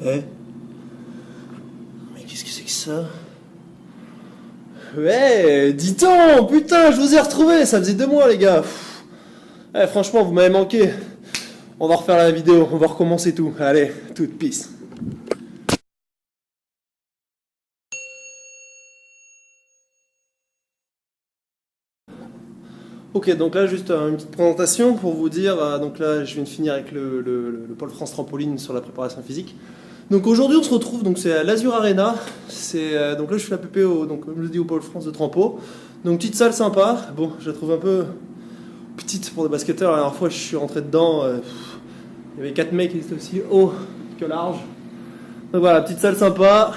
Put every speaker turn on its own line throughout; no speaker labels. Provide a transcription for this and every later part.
Eh? Mais qu'est-ce que c'est que ça? Ouais, dis-donc, putain, je vous ai retrouvé, ça faisait 2 mois les gars. Eh, franchement, vous m'avez manqué. On va refaire la vidéo, on va recommencer tout. Allez, toute peace. Ok, donc là, juste une petite présentation pour vous dire. Donc là, je viens de finir avec le Pôle France Trampoline sur la préparation physique. Donc aujourd'hui, on se retrouve, donc c'est à l'Azur Arena. Donc là, je fais la PP donc, comme je le dis, au Pôle France de Trampo. Donc petite salle sympa. Bon, je la trouve un peu petite pour des basketteurs. La dernière fois, je suis rentré dedans. Il y avait 4 mecs qui étaient aussi hauts que larges. Donc voilà, petite salle sympa.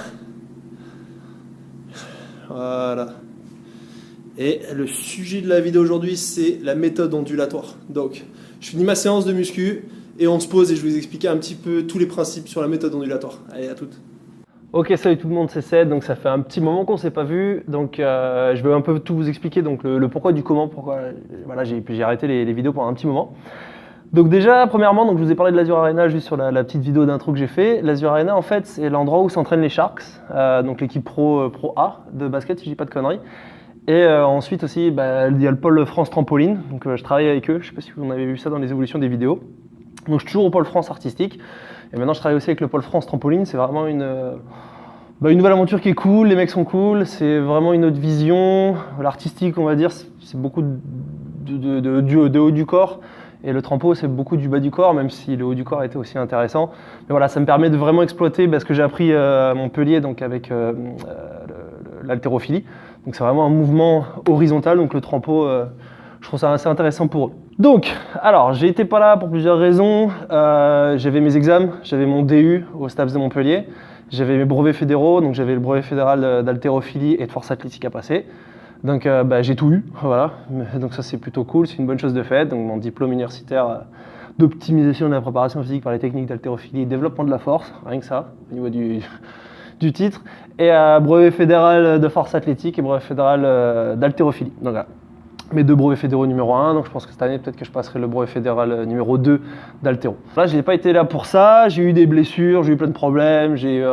Voilà. Et le sujet de la vidéo aujourd'hui, c'est la méthode ondulatoire. Donc, je finis ma séance de muscu et on se pose et je vais vous expliquer un petit peu tous les principes sur la méthode ondulatoire. Allez, à toutes. Ok, salut tout le monde, c'est Ced. Donc ça fait un petit moment qu'on ne s'est pas vu. Donc je vais un peu tout vous expliquer. Donc le pourquoi du comment. Pourquoi voilà, j'ai arrêté les vidéos pendant un petit moment. Donc déjà, premièrement, donc je vous ai parlé de l'Azur Arena juste sur la petite vidéo d'intro que j'ai fait. L'Azur Arena, en fait, c'est l'endroit où s'entraînent les Sharks, donc l'équipe pro A de basket, si je dis pas de conneries. Et ensuite aussi, il y a le pôle France Trampoline, donc je travaille avec eux, je ne sais pas si vous en avez vu ça dans les évolutions des vidéos. Donc je suis toujours au pôle France artistique, et maintenant je travaille aussi avec le pôle France Trampoline, c'est vraiment une nouvelle aventure qui est cool, les mecs sont cool, c'est vraiment une autre vision. L'artistique, on va dire, c'est beaucoup de haut du corps, et le trampo c'est beaucoup du bas du corps, même si le haut du corps était aussi intéressant. Mais voilà, ça me permet de vraiment exploiter ce que j'ai appris à Montpellier, donc avec l'haltérophilie. Donc c'est vraiment un mouvement horizontal, donc le trampo, je trouve ça assez intéressant pour eux. Donc, alors, j'ai été pas là pour plusieurs raisons. J'avais mes examens, j'avais mon DU au STAPS de Montpellier, j'avais mes brevets fédéraux, donc j'avais le brevet fédéral d'haltérophilie et de force athlétique à passer. Donc j'ai tout eu, voilà. Donc ça c'est plutôt cool, c'est une bonne chose de fait. Donc mon diplôme universitaire d'optimisation de la préparation physique par les techniques d'haltérophilie et développement de la force, rien que ça, au niveau du titre, et brevet fédéral de force athlétique et brevet fédéral d'haltérophilie. Donc voilà, mes 2 brevets fédéraux numéro 1, donc je pense que cette année peut-être que je passerai le brevet fédéral numéro 2 d'haltéro. Là je n'ai pas été là pour ça, j'ai eu des blessures, j'ai eu plein de problèmes, j'ai eu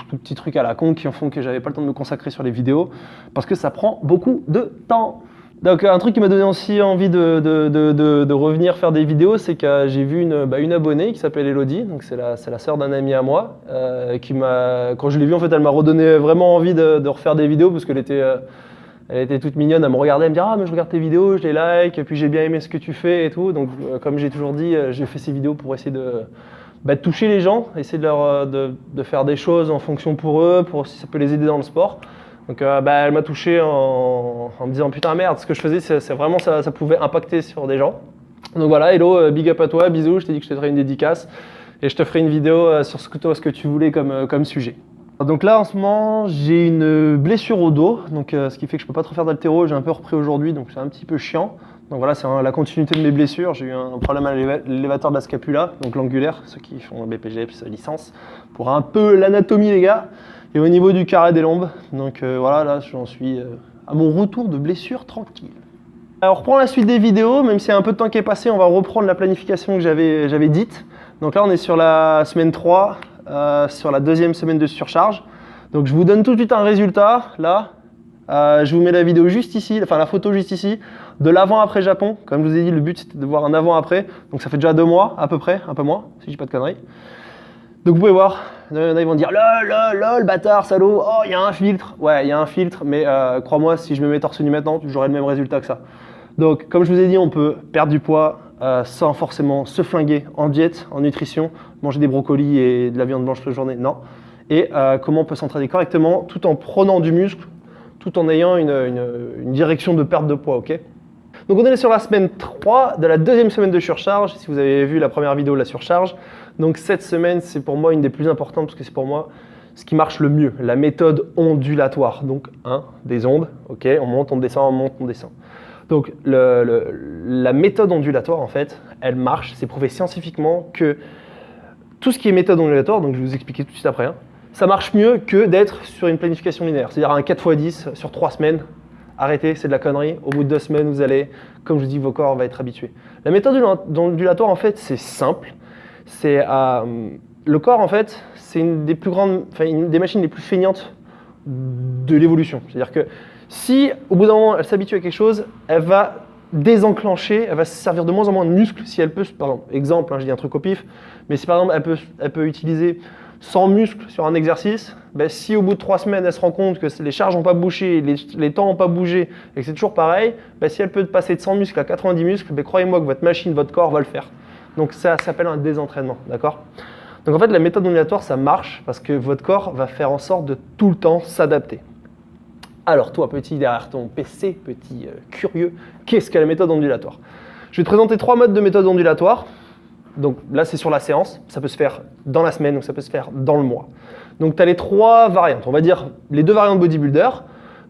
tout petits trucs à la con qui font que j'avais pas le temps de me consacrer sur les vidéos, parce que ça prend beaucoup de temps. Donc un truc qui m'a donné aussi envie de revenir faire des vidéos, c'est que j'ai vu une abonnée qui s'appelle Elodie, donc c'est la sœur d'un ami à moi, quand je l'ai vue en fait elle m'a redonné vraiment envie de refaire des vidéos, parce qu'elle était toute mignonne, elle me regardait, elle me dit « Ah mais je regarde tes vidéos, je les like, et puis j'ai bien aimé ce que tu fais et tout ». Donc comme j'ai toujours dit, j'ai fait ces vidéos pour essayer de toucher les gens, essayer de faire des choses en fonction pour eux, pour si ça peut les aider dans le sport. Donc elle m'a touché en me disant putain merde, ce que je faisais c'est vraiment ça pouvait impacter sur des gens. Donc voilà, hello, big up à toi, bisous, je t'ai dit que je te ferai une dédicace et je te ferai une vidéo sur ce que tu voulais comme sujet. Donc là en ce moment j'ai une blessure au dos, donc ce qui fait que je peux pas trop faire d'haltéro, j'ai un peu repris aujourd'hui donc c'est un petit peu chiant. Donc voilà, c'est la continuité de mes blessures, j'ai eu un problème à l'élévateur de la scapula, donc l'angulaire, ceux qui font BPG licence, pour un peu l'anatomie les gars. Et au niveau du carré des lombes, donc voilà, là j'en suis à mon retour de blessure tranquille. Alors on reprend la suite des vidéos, même s'il y a un peu de temps qui est passé, on va reprendre la planification que j'avais dite. Donc là on est sur la semaine 3, sur la 2e semaine de surcharge. Donc je vous donne tout de suite un résultat, là. Je vous mets la vidéo juste ici, enfin la photo juste ici, de l'avant-après Japon. Comme je vous ai dit, le but c'était de voir un avant-après. Donc ça fait déjà 2 mois à peu près, un peu moins, si je dis pas de conneries. Donc vous pouvez voir, il y en a ils vont dire lol, bâtard, salaud, oh il y a un filtre. Ouais, il y a un filtre, mais crois-moi, si je me mets torse nu maintenant, j'aurai le même résultat que ça. Donc comme je vous ai dit, on peut perdre du poids sans forcément se flinguer en diète, en nutrition, manger des brocolis et de la viande blanche toute la journée, non. Et comment on peut s'entraîner correctement tout en prenant du muscle, tout en ayant une direction de perte de poids, ok? Donc on est sur la semaine 3 de la 2e semaine de surcharge, si vous avez vu la première vidéo de la surcharge. Donc cette semaine, c'est pour moi une des plus importantes parce que c'est pour moi ce qui marche le mieux, la méthode ondulatoire. Donc des ondes, ok, on monte, on descend, on monte, on descend. Donc la méthode ondulatoire, en fait, elle marche, c'est prouvé scientifiquement que tout ce qui est méthode ondulatoire, donc je vais vous expliquer tout de suite après, ça marche mieux que d'être sur une planification linéaire, c'est-à-dire un 4x10 sur 3 semaines. Arrêtez, c'est de la connerie. Au bout de 2 semaines, vous allez, comme je vous dis, vos corps vont être habitués. La méthode ondulatoire, en fait, c'est simple. C'est le corps, en fait, c'est une des plus grandes, enfin, une des machines les plus feignantes de l'évolution. C'est-à-dire que si, au bout d'un moment, elle s'habitue à quelque chose, elle va désenclencher, elle va se servir de moins en moins de muscles si elle peut, par exemple, exemple, je dis un truc au pif, mais si par exemple elle peut utiliser 100 muscles sur un exercice, ben, si au bout de 3 semaines elle se rend compte que les charges n'ont pas bougé, les temps n'ont pas bougé et que c'est toujours pareil, ben, si elle peut passer de 100 muscles à 90 muscles, ben, croyez-moi que votre machine, votre corps va le faire. Donc ça s'appelle un désentraînement, d'accord? Donc en fait la méthode ondulatoire ça marche parce que votre corps va faire en sorte de tout le temps s'adapter. Alors toi, petit derrière ton PC, petit curieux, qu'est-ce que la méthode ondulatoire? Je vais te présenter 3 modes de méthode ondulatoire. Donc là, c'est sur la séance. Ça peut se faire dans la semaine ou ça peut se faire dans le mois. Donc tu as les 3 variantes. On va dire les 2 variantes bodybuilder.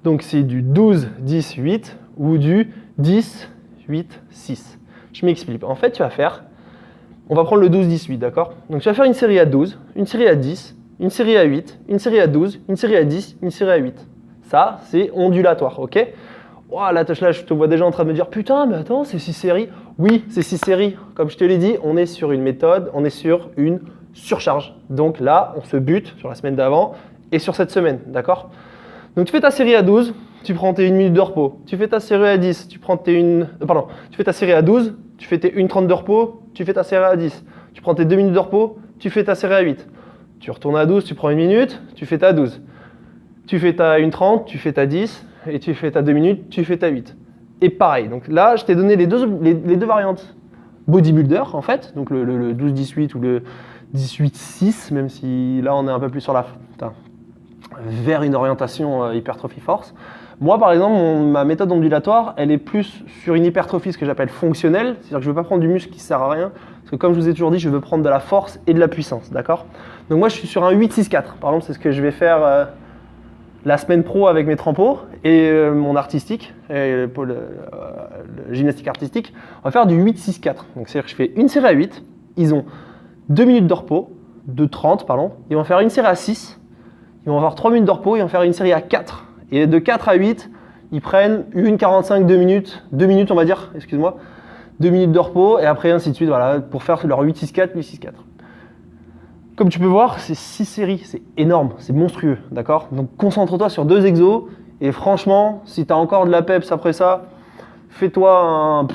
Donc c'est du 12, 10, 8 ou du 10, 8, 6. Je m'explique. En fait, on va prendre le 12, 10, 8, d'accord? Donc tu vas faire une série à 12, une série à 10, une série à 8, une série à 12, une série à 10, une série à 8. Ça, c'est ondulatoire, ok? Oh, là, je te vois déjà en train de me dire « Putain, mais attends, c'est 6 séries ». Oui, c'est 6 séries. Comme je te l'ai dit, on est sur une méthode, on est sur une surcharge. Donc là, on se bute sur la semaine d'avant et sur cette semaine, d'accord? Donc tu fais ta série à 12, tu prends tes 1 minute de repos. Tu fais ta série à 10, tu fais ta série à 12, tu fais tes 1:30 de repos, tu fais ta série à 10. Tu prends tes 2 minutes de repos, tu fais ta série à 8. Tu retournes à 12, tu prends 1 minute, tu fais ta 12. Tu fais ta 1:30, tu fais ta 10, et tu fais ta 2 minutes, tu fais ta 8. Et pareil, donc là, je t'ai donné les deux variantes bodybuilder, en fait, donc le 12-18 ou le 18-6, même si là, on est un peu plus vers une orientation hypertrophie-force. Moi, par exemple, ma méthode ondulatoire, elle est plus sur une hypertrophie, ce que j'appelle fonctionnelle, c'est-à-dire que je ne veux pas prendre du muscle qui ne sert à rien, parce que comme je vous ai toujours dit, je veux prendre de la force et de la puissance, d'accord? Donc moi, je suis sur un 8-6-4, par exemple, c'est ce que je vais faire la semaine pro avec mes trampos et mon artistique, et le gymnastique artistique, on va faire du 8-6-4. Donc c'est-à-dire que je fais une série à 8, ils ont 2 minutes de repos, de 30, pardon, ils vont faire une série à 6, ils vont avoir 3 minutes de repos, ils vont faire une série à 4. Et de 4 à 8, ils prennent 1:45, 2 minutes on va dire, excuse-moi, 2 minutes de repos, et après ainsi de suite, voilà, pour faire leur 8-6-4, 8-6-4. Comme tu peux voir, c'est 6 séries, c'est énorme, c'est monstrueux, d'accord? Donc concentre-toi sur 2 exos, et franchement, si tu as encore de la peps après ça, fais-toi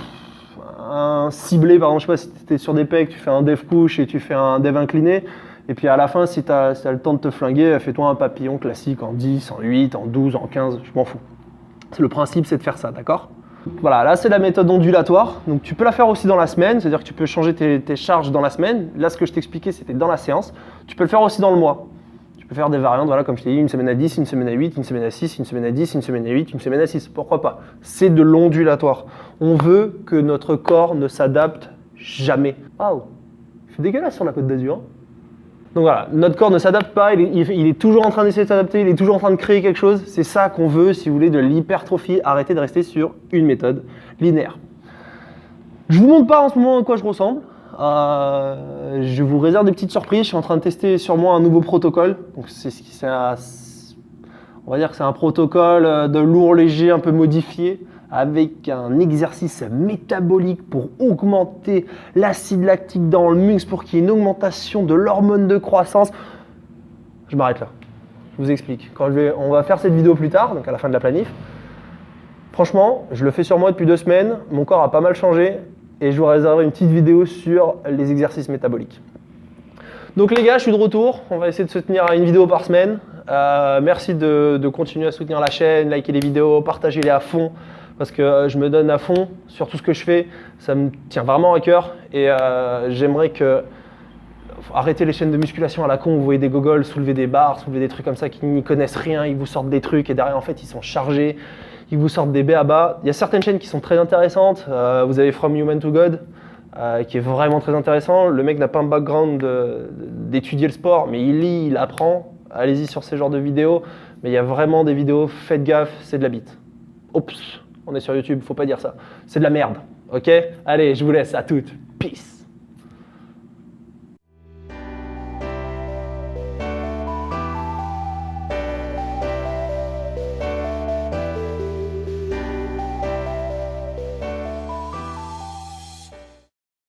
un ciblé, par exemple, je sais pas si tu es sur des pecs, tu fais un dev push et tu fais un dev incliné, et puis à la fin, si tu as le temps de te flinguer, fais-toi un papillon classique en 10, en 8, en 12, en 15, je m'en fous. Le principe, c'est de faire ça, d'accord? Voilà, là c'est la méthode ondulatoire, donc tu peux la faire aussi dans la semaine, c'est-à-dire que tu peux changer tes charges dans la semaine. Là ce que je t'expliquais c'était dans la séance, tu peux le faire aussi dans le mois. Tu peux faire des variantes, voilà, comme je t'ai dit, une semaine à 10, une semaine à 8, une semaine à 6, une semaine à 10, une semaine à 8, une semaine à 6, pourquoi pas? C'est de l'ondulatoire. On veut que notre corps ne s'adapte jamais. Waouh, c'est dégueulasse sur la Côte d'Azur. Donc voilà, notre corps ne s'adapte pas, il est toujours en train d'essayer de s'adapter, il est toujours en train de créer quelque chose. C'est ça qu'on veut, si vous voulez, de l'hypertrophie. Arrêtez de rester sur une méthode linéaire. Je vous montre pas en ce moment à quoi je ressemble. Je vous réserve des petites surprises. Je suis en train de tester sur moi un nouveau protocole. Donc on va dire que c'est un protocole de lourd léger, un peu modifié, avec un exercice métabolique pour augmenter l'acide lactique dans le muscle, pour qu'il y ait une augmentation de l'hormone de croissance. Je m'arrête là. Je vous explique. On va faire cette vidéo plus tard, donc à la fin de la planif. Franchement, je le fais sur moi depuis 2 semaines. Mon corps a pas mal changé et je vous réserverai une petite vidéo sur les exercices métaboliques. Donc les gars, je suis de retour. On va essayer de se tenir à une vidéo par semaine. Merci de continuer à soutenir la chaîne, liker les vidéos, partagez-les à fond. Parce que je me donne à fond sur tout ce que je fais, ça me tient vraiment à cœur et j'aimerais que arrêter les chaînes de musculation à la con, vous voyez des gogoles soulever des barres, soulever des trucs comme ça qui n'y connaissent rien, ils vous sortent des trucs et derrière en fait ils sont chargés, ils vous sortent des b.a.-ba. Il y a certaines chaînes qui sont très intéressantes, vous avez From Human to God qui est vraiment très intéressant, le mec n'a pas un background d'étudier le sport mais il lit, il apprend, allez-y sur ces genres de vidéos, mais il y a vraiment des vidéos, faites gaffe, c'est de la bite. Oups. On est sur YouTube, faut pas dire ça. C'est de la merde, ok? Allez, je vous laisse, à toutes. Peace.